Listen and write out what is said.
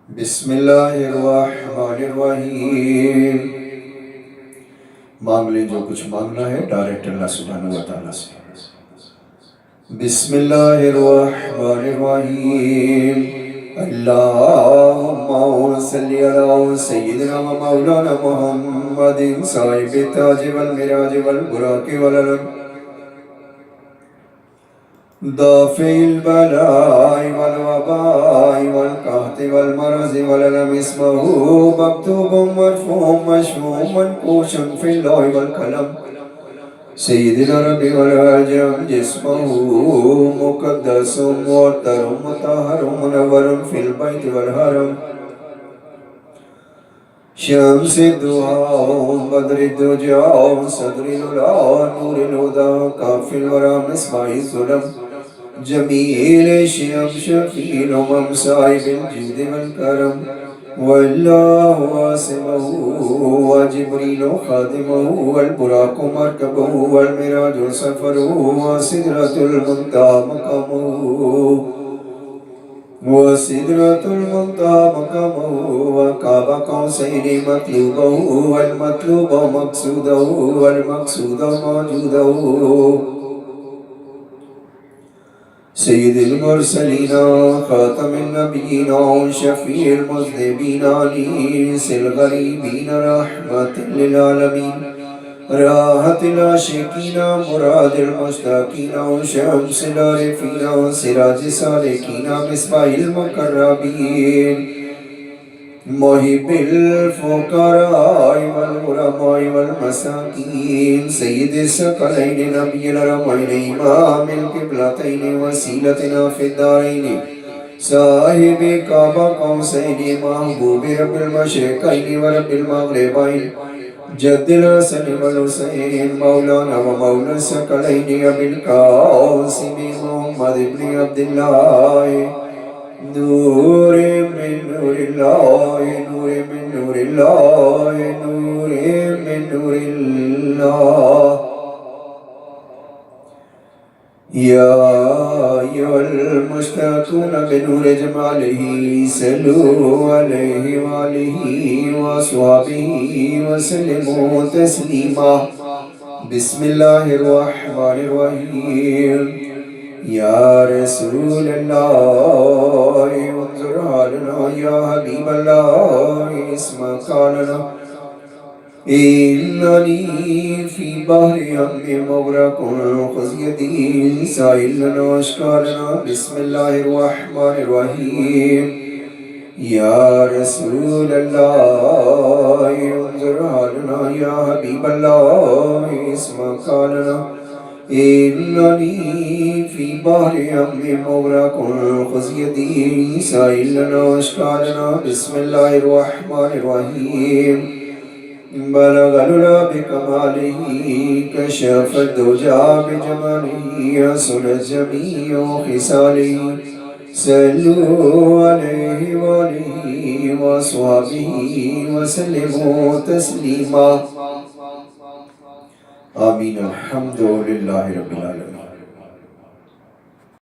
बिस्मिल्लाहिर्रहमानिर्रहीम। मांग लें जो कुछ मांगना है डायरेक्ट अल्लाह सुब्हानहू व तआला से। बिस्मिल्लाहिर्रहमानिर्रहीम। अल्लाहुम्मा सल्लि अला सय्यिदिना व मौलाना मुहम्मदिन साहिबित ताज वल मिराज वल बुराक वल अलम दाफिल बलाई वल वबाई वल कहति वल मरज़ि वल अलम इस्महु मक्तूबुम मरफूम मशमूम मनकूशुन फिल लौहि वल कलम सय्यिदिना रब्बी वल अजम जिस्महु मुक़द्दसुम मुअत्तरुम मुतहहरुम मुनव्वरुन फिल बैत वल हरम शम्सि दुहा बद्रि दुजा सदरिल उला नूरिल हुदा काफिल वरा मिस्बाहि सुलम जमील शियम शफील उमम साहिबिल जुद वल करम वल्लाहु वासिमहु व जिब्रील खादिमहु वल बुराक मरकबहु वल मिराज सफरुहु व सिदरतुल मुंतहा मक़ामुहु वसिदरतुल मुंतहा मक़ामुहु व काबा कौसैनि मतलूबहु वल मतलूब मक़सूदहु वल मक़सूद मौजूदहु सय्यिदुल मुरसलीन खातमुन नबिय्यीन शफ़ीउल मुज़निबीन अनीसिल गरीबीन रहमतुल लिल आलमीन राहतुल आशिकीन मुरादिल मुश्ताकीन शम्सिल आरिफीन सिराजिस सालिकीन मिस्बाहिल मुक़र्रबीन मुहिब्बिल फ़ुक़राइ वल गुरबाइ वल मसाकीन सय्यिदिस सकलैन नबिय्यिल रमैन इमामिल क़िबलतैन वसीलतना फ़िद्दारैन साहिबि काबा कौसैनि महबूबि रब्बिल मशरिक़ैन व रब्बिल मग़रिबैन जद्दिल हसन वल हुसैन मौलाना व मौला सकलैन अबिल क़ासिम मुहम्मद इब्न अब्दिल्लाह नूरे मिन नूरिल्लाह नूरे मिन नूरिल्लाह नूरे मिन नूरिल्लाह या अय्युहल मुश्ताक़ून बिनूरि जमालिही सल्लू अलैहि व आलिही व अस्हाबिही व सल्लिमू तस्लीमा। बिस्मिल्लाहिर्रहमानिर्रहीम। या रसूल अल्लाह उन्ज़ुर हालना या हबीब अल्लाह इस्मा कालना इन्ननी फी बहरि हम्मिन मुग़रक़ुन ख़ुज़ यदी साइल लना अश्कालना। बिस्मिल्लाहिर्रहमानिर्रहीम। या रसूल अल्लाह उन्ज़ुर हालना या हबीब अल्लाह इस्मा कालना इन्ननी फी बहरि हम्मिन मुग़रक़ुन ख़ुज़ यदी साइल लना अश्कालना। बिस्मिल्लाहिर्रहमानिर्रहीम। बलगल उला बिकमालिही कशफ़द दुजा बिजमालिही हसनत जमीउ ख़िसालिही सल्लू अलैहि व आलिही व अस्हाबिही व सल्लिमू तस्लीमा। आमीन। अल्हम्दुलिल्लाहि रब्बिल आलमीन।